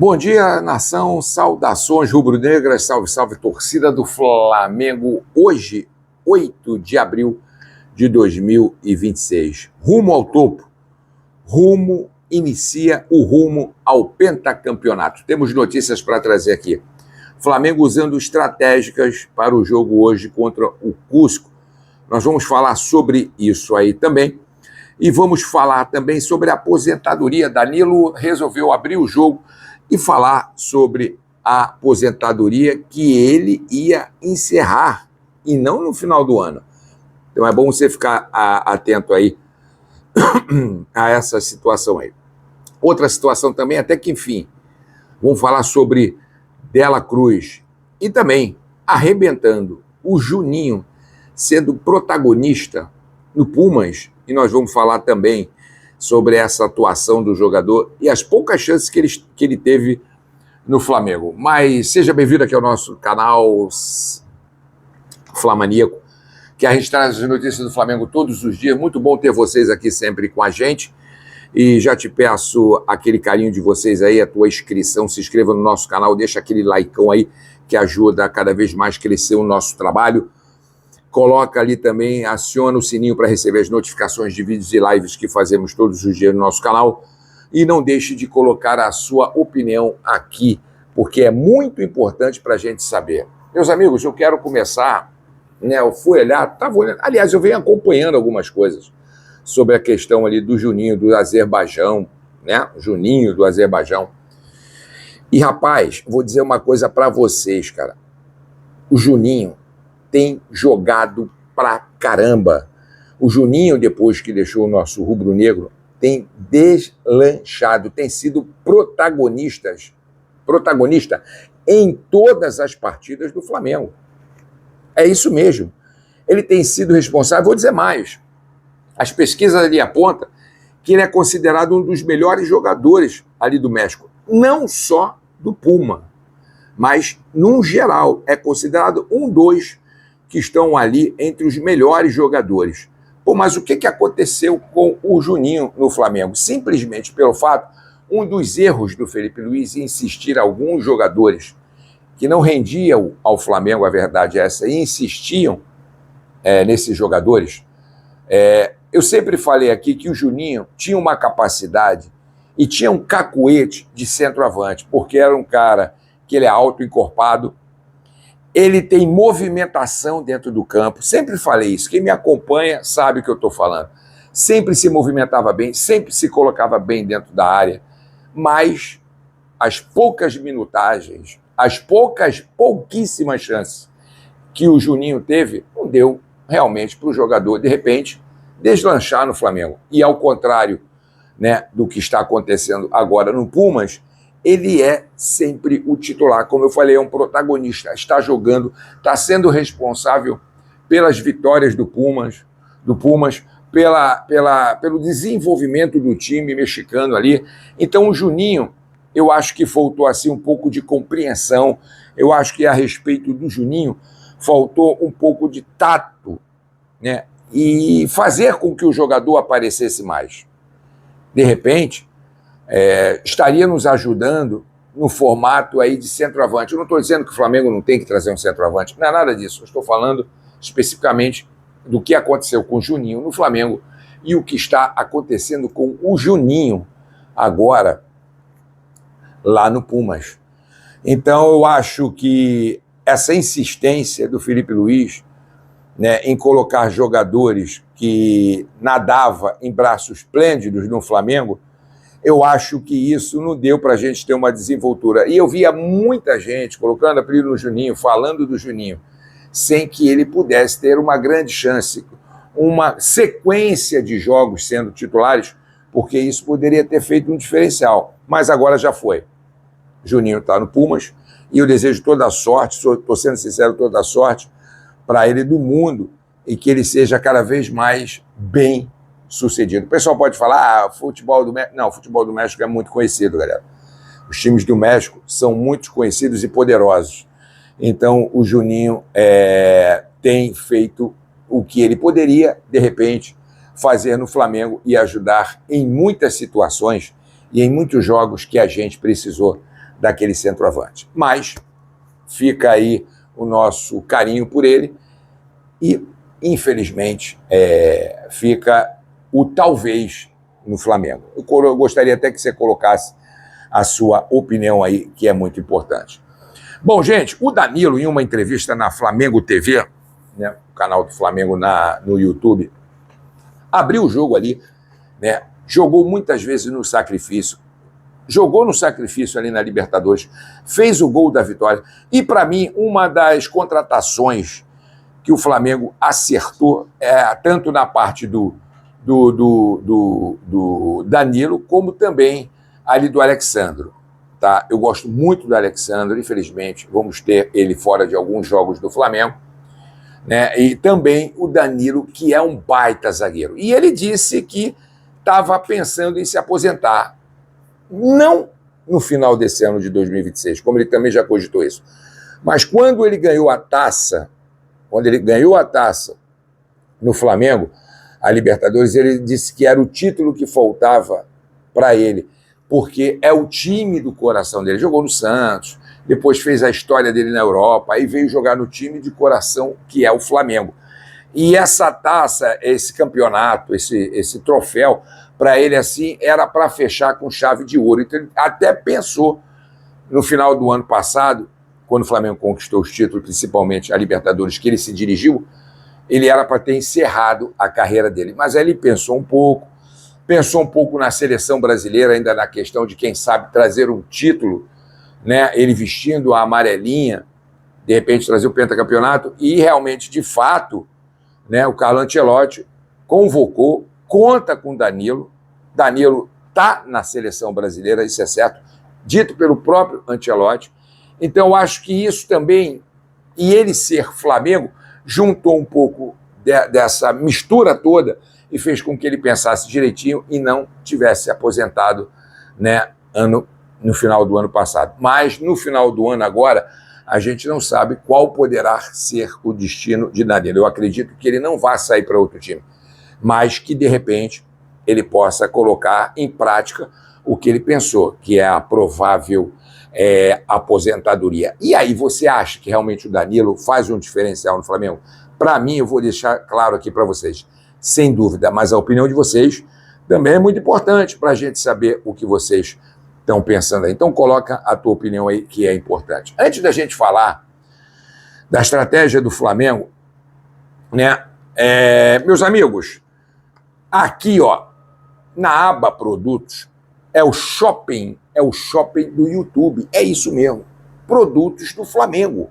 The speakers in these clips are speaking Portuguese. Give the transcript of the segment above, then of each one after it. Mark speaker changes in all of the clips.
Speaker 1: Bom dia, nação, saudações rubro-negras, salve, salve, torcida do Flamengo. Hoje, 8 de abril de 2026, rumo ao topo, inicia o rumo ao pentacampeonato. Temos notícias para trazer aqui. Flamengo usando estratégicas para o jogo hoje contra o Cusco. Nós vamos falar sobre isso aí também. E vamos falar também sobre a aposentadoria. Danilo resolveu abrir o jogo e falar sobre a aposentadoria que ele ia encerrar, e não no final do ano. Então é bom você ficar atento aí a essa situação aí. Outra situação também, até que enfim, vamos falar sobre Dela Cruz e também arrebentando o Juninho, sendo protagonista no Pumas, e nós vamos falar também sobre essa atuação do jogador e as poucas chances que ele teve no Flamengo. Mas seja bem-vindo aqui ao nosso canal Flamaníaco, que a gente traz as notícias do Flamengo todos os dias. Muito bom ter vocês aqui sempre com a gente. E já te peço aquele carinho de vocês aí, a tua inscrição, se inscreva no nosso canal, deixa aquele likeão aí que ajuda a cada vez mais crescer o nosso trabalho. Coloca ali também, aciona o sininho para receber as notificações de vídeos e lives que fazemos todos os dias no nosso canal. E não deixe de colocar a sua opinião aqui, porque é muito importante para a gente saber. Meus amigos, eu quero começar, né? Eu fui olhar, estava olhando, aliás, eu venho acompanhando algumas coisas sobre a questão ali do Juninho, do Azerbaijão, né? Juninho do Azerbaijão. E, rapaz, vou dizer uma coisa para vocês, cara. O Juninho tem jogado pra caramba. O Juninho, depois que deixou o nosso rubro-negro, tem deslanchado, tem sido protagonista em todas as partidas do Flamengo. É isso mesmo. Ele tem sido responsável, vou dizer mais, as pesquisas ali apontam que ele é considerado um dos melhores jogadores ali do México, não só do Puma, mas, num geral, é considerado dos que estão ali entre os melhores jogadores. Pô, mas o que aconteceu com o Juninho no Flamengo? Simplesmente pelo fato, um dos erros do Felipe Luiz em insistir alguns jogadores que não rendiam ao Flamengo, a verdade é essa, e insistiam nesses jogadores. Eu sempre falei aqui que o Juninho tinha uma capacidade e tinha um cacuete de centroavante, porque era um cara que ele é alto, encorpado, ele tem movimentação dentro do campo, sempre falei isso, quem me acompanha sabe o que eu estou falando, sempre se movimentava bem, sempre se colocava bem dentro da área, mas as poucas minutagens, pouquíssimas chances que o Juninho teve, não deu realmente para o jogador, de repente, deslanchar no Flamengo. E ao contrário, né, do que está acontecendo agora no Pumas, ele é sempre o titular, como eu falei, é um protagonista, está jogando, está sendo responsável pelas vitórias do Pumas, pelo desenvolvimento do time mexicano ali. Então o Juninho, eu acho que faltou assim um pouco de compreensão, eu acho que a respeito do Juninho faltou um pouco de tato, né, e fazer com que o jogador aparecesse mais. De repente, estaria nos ajudando no formato aí de centroavante. Eu não estou dizendo que o Flamengo não tem que trazer um centroavante, não é nada disso. Eu estou falando especificamente do que aconteceu com o Juninho no Flamengo e o que está acontecendo com o Juninho agora lá no Pumas. Então eu acho que essa insistência do Felipe Luiz, né, em colocar jogadores que nadava em braços esplêndidos no Flamengo, eu acho que isso não deu para a gente ter uma desenvoltura. E eu via muita gente colocando apelido no Juninho, falando do Juninho, sem que ele pudesse ter uma grande chance, uma sequência de jogos sendo titulares, porque isso poderia ter feito um diferencial. Mas agora já foi. Juninho está no Pumas e eu desejo toda a sorte, estou sendo sincero, toda a sorte para ele do mundo e que ele seja cada vez mais bem sucedido. O pessoal pode falar, futebol do México. Não, o futebol do México é muito conhecido, galera. Os times do México são muito conhecidos e poderosos. Então, o Juninho tem feito o que ele poderia, de repente, fazer no Flamengo e ajudar em muitas situações e em muitos jogos que a gente precisou daquele centroavante. Mas fica aí o nosso carinho por ele e, infelizmente, fica o talvez no Flamengo. Eu gostaria até que você colocasse a sua opinião aí, que é muito importante. Bom, gente, o Danilo, em uma entrevista na Flamengo TV, né, o canal do Flamengo no YouTube, abriu o jogo ali, né, jogou muitas vezes no sacrifício, jogou no sacrifício ali na Libertadores, fez o gol da vitória, e para mim, uma das contratações que o Flamengo acertou, tanto na parte do Danilo, como também ali do Alexandro. Tá? Eu gosto muito do Alexandro, infelizmente, vamos ter ele fora de alguns jogos do Flamengo, né? E também o Danilo, que é um baita zagueiro. E ele disse que estava pensando em se aposentar. Não no final desse ano de 2026, como ele também já cogitou isso, mas quando ele ganhou a taça, no Flamengo, a Libertadores, ele disse que era o título que faltava para ele, porque é o time do coração dele. Jogou no Santos, depois fez a história dele na Europa, aí veio jogar no time de coração, que é o Flamengo. E essa taça, esse campeonato, esse troféu, para ele, assim, era para fechar com chave de ouro. Então, ele até pensou, no final do ano passado, quando o Flamengo conquistou os títulos, principalmente a Libertadores, que ele se dirigiu, ele era para ter encerrado a carreira dele. Mas aí ele pensou um pouco na seleção brasileira, ainda na questão de, quem sabe, trazer um título, né? Ele vestindo a amarelinha, de repente trazer o pentacampeonato, e realmente, de fato, né, o Carlo Ancelotti convocou, conta com o Danilo. Danilo está na seleção brasileira, isso é certo, dito pelo próprio Ancelotti. Então, eu acho que isso também, e ele ser Flamengo, juntou um pouco dessa mistura toda e fez com que ele pensasse direitinho e não tivesse aposentado, né, no final do ano passado. Mas no final do ano agora, a gente não sabe qual poderá ser o destino de Danilo. Eu acredito que ele não vai sair para outro time, mas que, de repente, ele possa colocar em prática o que ele pensou, que é a provável aposentadoria. E aí, você acha que realmente o Danilo faz um diferencial no Flamengo? Para mim, eu vou deixar claro aqui para vocês, sem dúvida, mas a opinião de vocês também é muito importante para a gente saber o que vocês estão pensando aí. Então, coloca a tua opinião aí, que é importante. Antes da gente falar da estratégia do Flamengo, né, meus amigos, aqui, ó, na aba Produtos, é o shopping do YouTube, é isso mesmo, Produtos do Flamengo,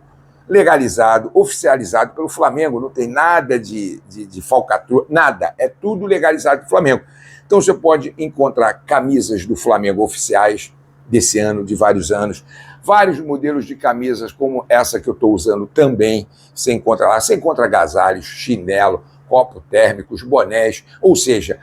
Speaker 1: legalizado, oficializado pelo Flamengo, não tem nada de falcatrua, nada, é tudo legalizado do Flamengo. Então você pode encontrar camisas do Flamengo oficiais desse ano, de vários anos, vários modelos de camisas como essa que eu estou usando também, você encontra lá, você encontra agasalhos, chinelo, copo térmicos, bonés, ou seja,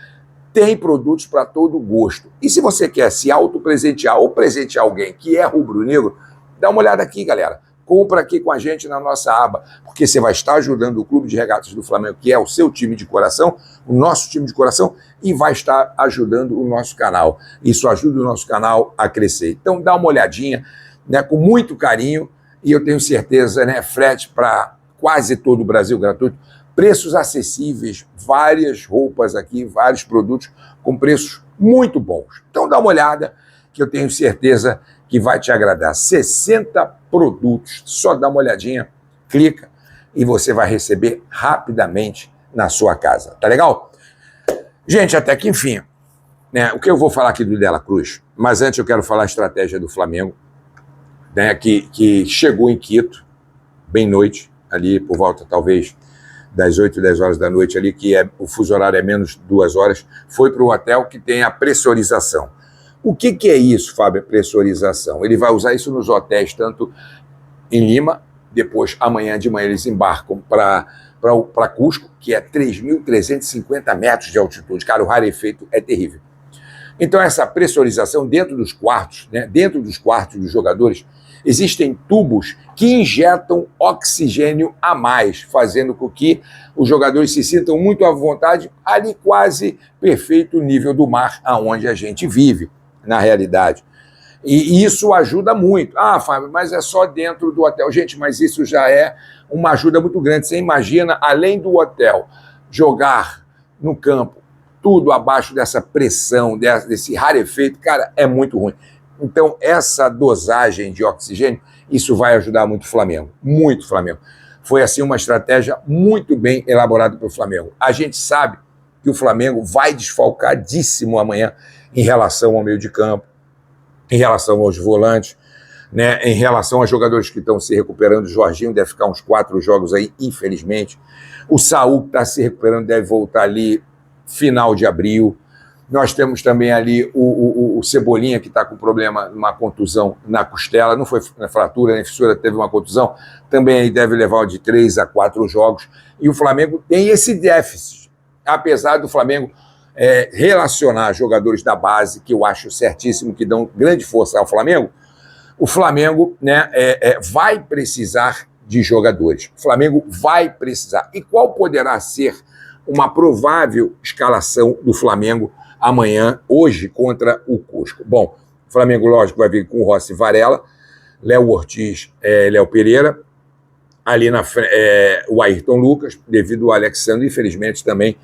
Speaker 1: tem produtos para todo gosto. E se você quer se autopresentear ou presentear alguém que é rubro-negro, dá uma olhada aqui, galera. Compra aqui com a gente na nossa aba, porque você vai estar ajudando o Clube de Regatas do Flamengo, que é o seu time de coração, o nosso time de coração, e vai estar ajudando o nosso canal. Isso ajuda o nosso canal a crescer. Então dá uma olhadinha, né, com muito carinho, e eu tenho certeza, né, frete para quase todo o Brasil gratuito, preços acessíveis, várias roupas aqui, vários produtos com preços muito bons. Então dá uma olhada, que eu tenho certeza que vai te agradar. 60 produtos, só dá uma olhadinha, clica e você vai receber rapidamente na sua casa. Tá legal? Gente, até que enfim, né, o que eu vou falar aqui do Dela Cruz, mas antes eu quero falar a estratégia do Flamengo, né, que chegou em Quito, bem noite, ali por volta talvez das 8, 10 horas da noite ali, que o fuso horário é menos 2 horas, foi para o hotel que tem a pressurização. O que é isso, Fábio, pressurização? Ele vai usar isso nos hotéis, tanto em Lima, depois amanhã de manhã eles embarcam para Cusco, que é 3.350 metros de altitude. Cara, o rarefeito é terrível. Então essa pressurização dentro dos quartos, né, dentro dos quartos dos jogadores, existem tubos que injetam oxigênio a mais, fazendo com que os jogadores se sintam muito à vontade, ali quase perfeito nível do mar aonde a gente vive, na realidade. E isso ajuda muito. Ah, Fábio, mas é só dentro do hotel. Gente, mas isso já é uma ajuda muito grande. Você imagina, além do hotel, jogar no campo, tudo abaixo dessa pressão, desse rarefeito, cara, é muito ruim. Então, essa dosagem de oxigênio, isso vai ajudar muito o Flamengo. Muito o Flamengo. Foi, assim, uma estratégia muito bem elaborada pelo Flamengo. A gente sabe que o Flamengo vai desfalcadíssimo amanhã em relação ao meio de campo, em relação aos volantes, né, em relação a jogadores que estão se recuperando. O Jorginho deve ficar uns 4 jogos aí, infelizmente. O Saúl, que está se recuperando, deve voltar ali final de abril. Nós temos também ali o Cebolinha, que está com problema, uma contusão na costela, não foi na fratura, nem fissura, teve uma contusão, também aí deve levar de 3 a 4 jogos. E o Flamengo tem esse déficit, apesar do Flamengo relacionar jogadores da base, que eu acho certíssimo, que dão grande força ao Flamengo. O Flamengo, né, vai precisar de jogadores. O Flamengo vai precisar. E qual poderá ser uma provável escalação do Flamengo amanhã, hoje, contra o Cusco? Bom, o Flamengo, lógico, vai vir com o Rossi Varela, Léo Ortiz, Léo Pereira, ali na frente, o Ayrton Lucas, devido ao Alexandre, infelizmente, também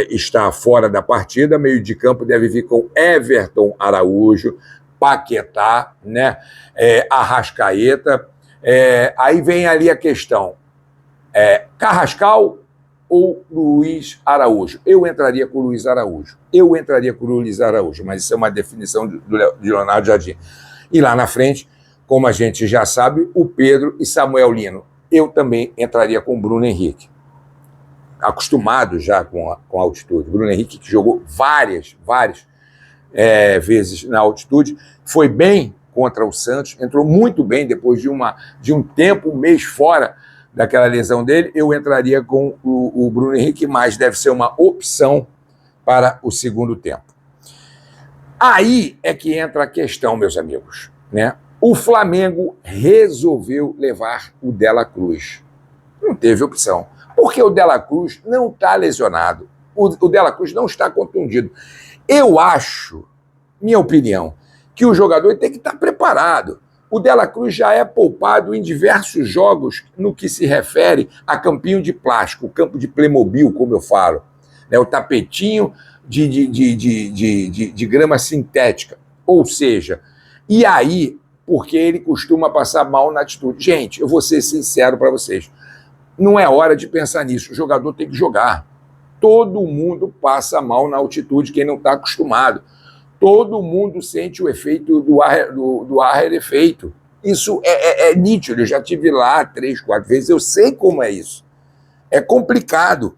Speaker 1: está fora da partida. Meio de campo deve vir com Everton Araújo, Paquetá, né? Arrascaeta. Aí vem ali a questão: Carrascal ou Luiz Araújo? Eu entraria com o Luiz Araújo. Mas isso é uma definição de Leonardo Jardim. E lá na frente, como a gente já sabe, o Pedro e Samuel Lino. Eu também entraria com o Bruno Henrique, acostumado já com a altitude. Bruno Henrique, que jogou várias vezes na altitude, foi bem contra o Santos, entrou muito bem depois de um tempo, um mês fora daquela lesão dele. Eu entraria com o Bruno Henrique, mas deve ser uma opção para o segundo tempo. Aí é que entra a questão, meus amigos, né? O Flamengo resolveu levar o De La Cruz. Não teve opção, porque o De La Cruz não está lesionado. O De La Cruz não está contundido. Eu acho, minha opinião, que o jogador tem que estar preparado. O De La Cruz já é poupado em diversos jogos no que se refere a campinho de plástico, campo de Playmobil, como eu falo, né? O tapetinho de grama sintética. Ou seja, e aí, porque ele costuma passar mal na altitude. Gente, eu vou ser sincero para vocês, não é hora de pensar nisso. O jogador tem que jogar. Todo mundo passa mal na altitude, quem não está acostumado. Todo mundo sente o efeito do ar rarefeito. Isso é nítido. Eu já estive lá 3, 4 vezes. Eu sei como é isso. É complicado.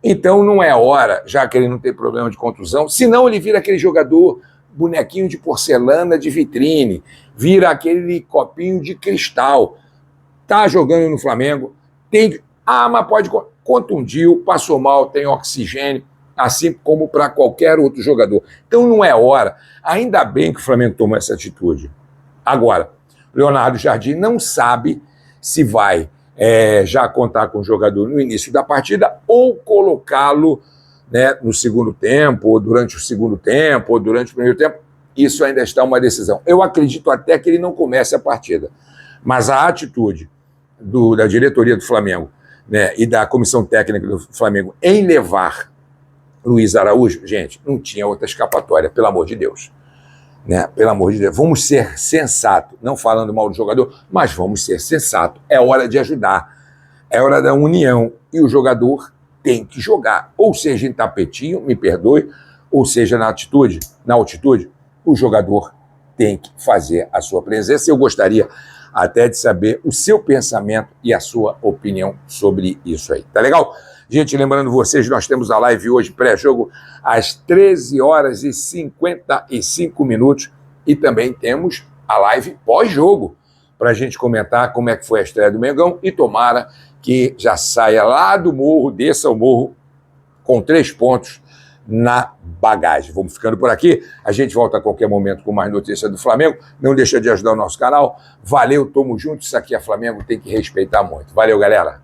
Speaker 1: Então não é hora, já que ele não tem problema de contusão, senão ele vira aquele jogador bonequinho de porcelana de vitrine, vira aquele copinho de cristal. Tá jogando no Flamengo, mas pode contundiu, passou mal, tem oxigênio, assim como para qualquer outro jogador. Então não é hora. Ainda bem que o Flamengo tomou essa atitude. Agora, Leonardo Jardim não sabe se vai já contar com o jogador no início da partida ou colocá-lo, né, no segundo tempo, ou durante o segundo tempo, ou durante o primeiro tempo. Isso ainda está uma decisão. Eu acredito até que ele não comece a partida. Mas a atitude da diretoria do Flamengo, né, e da comissão técnica do Flamengo em levar Luiz Araújo, gente, não tinha outra escapatória, pelo amor de Deus. Né? Pelo amor de Deus, vamos ser sensatos, não falando mal do jogador, mas vamos ser sensatos. É hora de ajudar, é hora da união, e o jogador tem que jogar, ou seja em tapetinho, me perdoe, ou seja na altitude, o jogador tem que fazer a sua presença. Eu gostaria até de saber o seu pensamento e a sua opinião sobre isso aí. Tá legal? Gente, lembrando vocês, nós temos a live hoje, pré-jogo, às 13h55, e também temos a live pós-jogo, para a gente comentar como é que foi a estreia do Mengão, e tomara que já saia lá do morro, desça o morro, com 3 pontos na bagagem. Vamos ficando por aqui, a gente volta a qualquer momento com mais notícias do Flamengo. Não deixa de ajudar o nosso canal. Valeu, tamo junto, isso aqui é Flamengo, tem que respeitar muito. Valeu, galera!